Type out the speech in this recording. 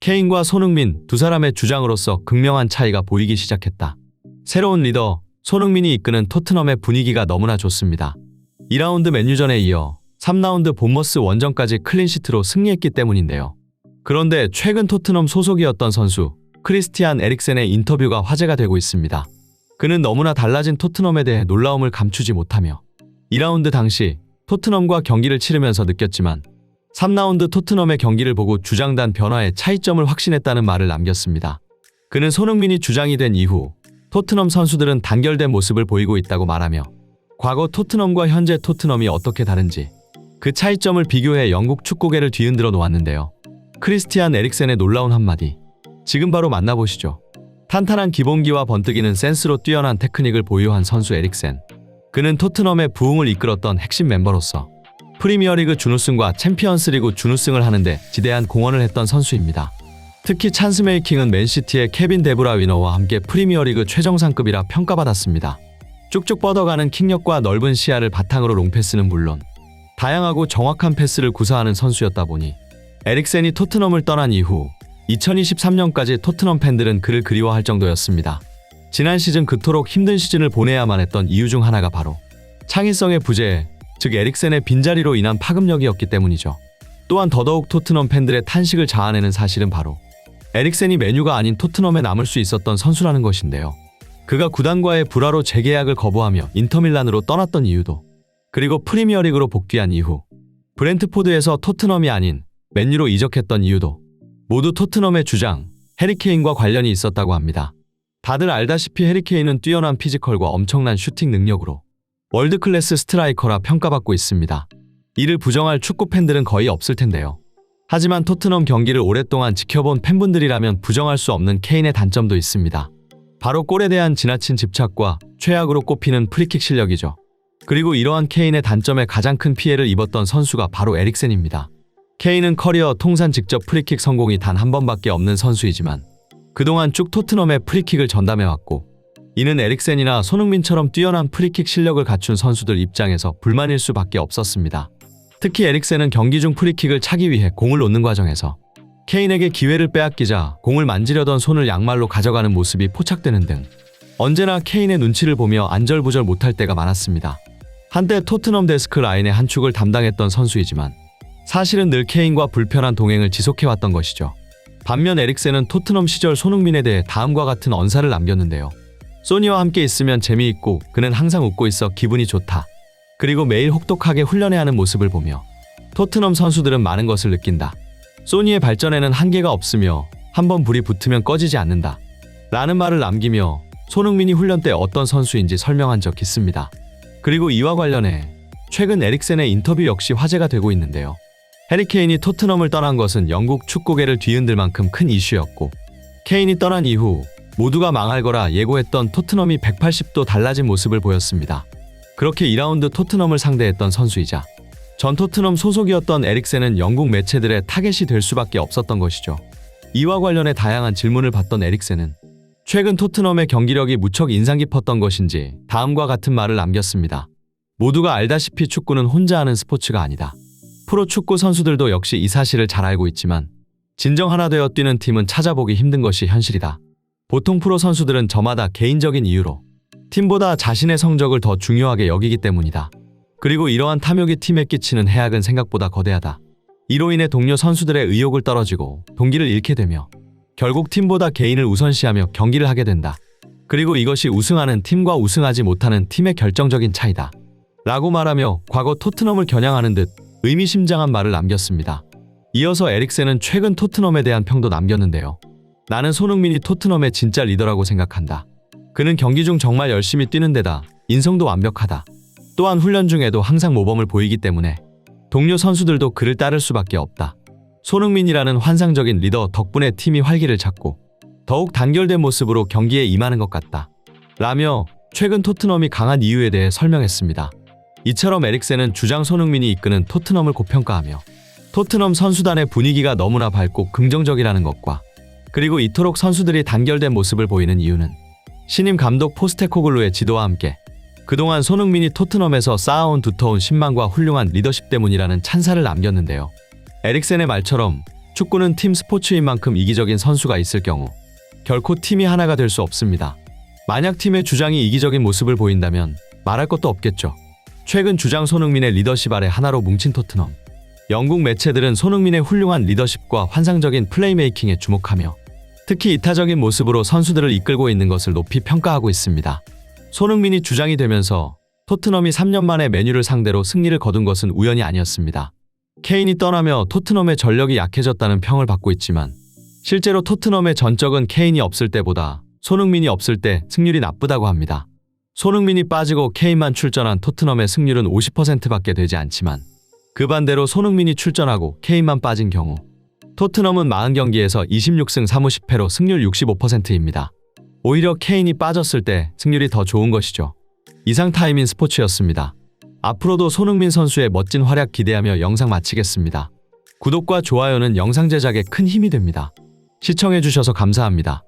케인과 손흥민 두 사람의 주장으로서 극명한 차이가 보이기 시작했다. 새로운 리더 손흥민이 이끄는 토트넘의 분위기가 너무나 좋습니다. 2라운드 맨유전에 이어 3라운드 본머스 원정까지 클린시트로 승리했기 때문인데요. 그런데 최근 토트넘 소속이었던 선수 크리스티안 에릭센의 인터뷰가 화제가 되고 있습니다. 그는 너무나 달라진 토트넘에 대해 놀라움을 감추지 못하며 2라운드 당시 토트넘과 경기를 치르면서 느꼈지만 3라운드 토트넘의 경기를 보고 주장단 변화의 차이점을 확신했다는 말을 남겼습니다. 그는 손흥민이 주장이 된 이후 토트넘 선수들은 단결된 모습을 보이고 있다고 말하며 과거 토트넘과 현재 토트넘이 어떻게 다른지 그 차이점을 비교해 영국 축구계를 뒤흔들어 놓았는데요. 크리스티안 에릭센의 놀라운 한마디. 지금 바로 만나보시죠. 탄탄한 기본기와 번뜩이는 센스로 뛰어난 테크닉을 보유한 선수 에릭센. 그는 토트넘의 부흥을 이끌었던 핵심 멤버로서 프리미어리그 준우승과 챔피언스리그 준우승을 하는데 지대한 공헌을 했던 선수입니다. 특히 찬스메이킹은 맨시티의 케빈 데브라위너와 함께 프리미어리그 최정상급이라 평가받았습니다. 쭉쭉 뻗어가는 킥력과 넓은 시야를 바탕으로 롱패스는 물론 다양하고 정확한 패스를 구사하는 선수였다 보니 에릭센이 토트넘을 떠난 이후 2023년까지 토트넘 팬들은 그를 그리워할 정도였습니다. 지난 시즌 그토록 힘든 시즌을 보내야만 했던 이유 중 하나가 바로 창의성의 부재, 즉 에릭센의 빈자리로 인한 파급력이었기 때문이죠. 또한 더더욱 토트넘 팬들의 탄식을 자아내는 사실은 바로 에릭센이 맨유가 아닌 토트넘에 남을 수 있었던 선수라는 것인데요. 그가 구단과의 불화로 재계약을 거부하며 인터밀란으로 떠났던 이유도, 그리고 프리미어리그로 복귀한 이후 브렌트포드에서 토트넘이 아닌 맨유로 이적했던 이유도 모두 토트넘의 주장 해리케인과 관련이 있었다고 합니다. 다들 알다시피 해리케인은 뛰어난 피지컬과 엄청난 슈팅 능력으로 월드클래스 스트라이커라 평가받고 있습니다. 이를 부정할 축구 팬들은 거의 없을 텐데요. 하지만 토트넘 경기를 오랫동안 지켜본 팬분들이라면 부정할 수 없는 케인의 단점도 있습니다. 바로 골에 대한 지나친 집착과 최악으로 꼽히는 프리킥 실력이죠. 그리고 이러한 케인의 단점에 가장 큰 피해를 입었던 선수가 바로 에릭센입니다. 케인은 커리어 통산 직접 프리킥 성공이 단 한 번밖에 없는 선수이지만 그동안 쭉 토트넘에 프리킥을 전담해왔고, 이는 에릭센이나 손흥민처럼 뛰어난 프리킥 실력을 갖춘 선수들 입장에서 불만일 수밖에 없었습니다. 특히 에릭센은 경기 중 프리킥을 차기 위해 공을 놓는 과정에서 케인에게 기회를 빼앗기자 공을 만지려던 손을 양말로 가져가는 모습이 포착되는 등 언제나 케인의 눈치를 보며 안절부절 못할 때가 많았습니다. 한때 토트넘 데스크 라인의 한 축을 담당했던 선수이지만 사실은 늘 케인과 불편한 동행을 지속해왔던 것이죠. 반면 에릭센은 토트넘 시절 손흥민에 대해 다음과 같은 언사를 남겼는데요. 소니와 함께 있으면 재미있고 그는 항상 웃고 있어 기분이 좋다. 그리고 매일 혹독하게 훈련해야 하는 모습을 보며 토트넘 선수들은 많은 것을 느낀다. 소니의 발전에는 한계가 없으며 한번 불이 붙으면 꺼지지 않는다. 라는 말을 남기며 손흥민이 훈련 때 어떤 선수인지 설명한 적 있습니다. 그리고 이와 관련해 최근 에릭센의 인터뷰 역시 화제가 되고 있는데요. 해리케인이 토트넘을 떠난 것은 영국 축구계를 뒤흔들 만큼 큰 이슈였고, 케인이 떠난 이후 모두가 망할 거라 예고했던 토트넘이 180도 달라진 모습을 보였습니다. 그렇게 2라운드 토트넘을 상대했던 선수이자 전 토트넘 소속이었던 에릭센은 영국 매체들의 타겟이 될 수밖에 없었던 것이죠. 이와 관련해 다양한 질문을 받던 에릭센은 최근 토트넘의 경기력이 무척 인상 깊었던 것인지 다음과 같은 말을 남겼습니다. 모두가 알다시피 축구는 혼자 하는 스포츠가 아니다. 프로축구 선수들도 역시 이 사실을 잘 알고 있지만 진정 하나 되어 뛰는 팀은 찾아보기 힘든 것이 현실이다. 보통 프로 선수들은 저마다 개인적인 이유로 팀보다 자신의 성적을 더 중요하게 여기기 때문이다. 그리고 이러한 탐욕이 팀에 끼치는 해악은 생각보다 거대하다. 이로 인해 동료 선수들의 의욕을 떨어지고 동기를 잃게 되며 결국 팀보다 개인을 우선시하며 경기를 하게 된다. 그리고 이것이 우승하는 팀과 우승하지 못하는 팀의 결정적인 차이다. 라고 말하며 과거 토트넘을 겨냥하는 듯 의미심장한 말을 남겼습니다. 이어서 에릭센은 최근 토트넘에 대한 평도 남겼는데요. 나는 손흥민이 토트넘의 진짜 리더라고 생각한다. 그는 경기 중 정말 열심히 뛰는 데다 인성도 완벽하다. 또한 훈련 중에도 항상 모범을 보이기 때문에 동료 선수들도 그를 따를 수밖에 없다. 손흥민이라는 환상적인 리더 덕분에 팀이 활기를 찾고 더욱 단결된 모습으로 경기에 임하는 것 같다. 라며 최근 토트넘이 강한 이유에 대해 설명했습니다. 이처럼 에릭센은 주장 손흥민이 이끄는 토트넘을 고평가하며 토트넘 선수단의 분위기가 너무나 밝고 긍정적이라는 것과, 그리고 이토록 선수들이 단결된 모습을 보이는 이유는 신임 감독 포스테코글루의 지도와 함께 그동안 손흥민이 토트넘에서 쌓아온 두터운 신망과 훌륭한 리더십 때문이라는 찬사를 남겼는데요. 에릭센의 말처럼 축구는 팀 스포츠인 만큼 이기적인 선수가 있을 경우 결코 팀이 하나가 될 수 없습니다. 만약 팀의 주장이 이기적인 모습을 보인다면 말할 것도 없겠죠. 최근 주장 손흥민의 리더십 아래 하나로 뭉친 토트넘. 영국 매체들은 손흥민의 훌륭한 리더십과 환상적인 플레이메이킹에 주목하며 특히 이타적인 모습으로 선수들을 이끌고 있는 것을 높이 평가하고 있습니다. 손흥민이 주장이 되면서 토트넘이 3년 만에 맨유를 상대로 승리를 거둔 것은 우연이 아니었습니다. 케인이 떠나며 토트넘의 전력이 약해졌다는 평을 받고 있지만 실제로 토트넘의 전적은 케인이 없을 때보다 손흥민이 없을 때 승률이 나쁘다고 합니다. 손흥민이 빠지고 케인만 출전한 토트넘의 승률은 50%밖에 되지 않지만 그 반대로 손흥민이 출전하고 케인만 빠진 경우 토트넘은 40경기에서 26승 30패로 승률 65%입니다. 오히려 케인이 빠졌을 때 승률이 더 좋은 것이죠. 이상 타임인 스포츠였습니다. 앞으로도 손흥민 선수의 멋진 활약 기대하며 영상 마치겠습니다. 구독과 좋아요는 영상 제작에 큰 힘이 됩니다. 시청해주셔서 감사합니다.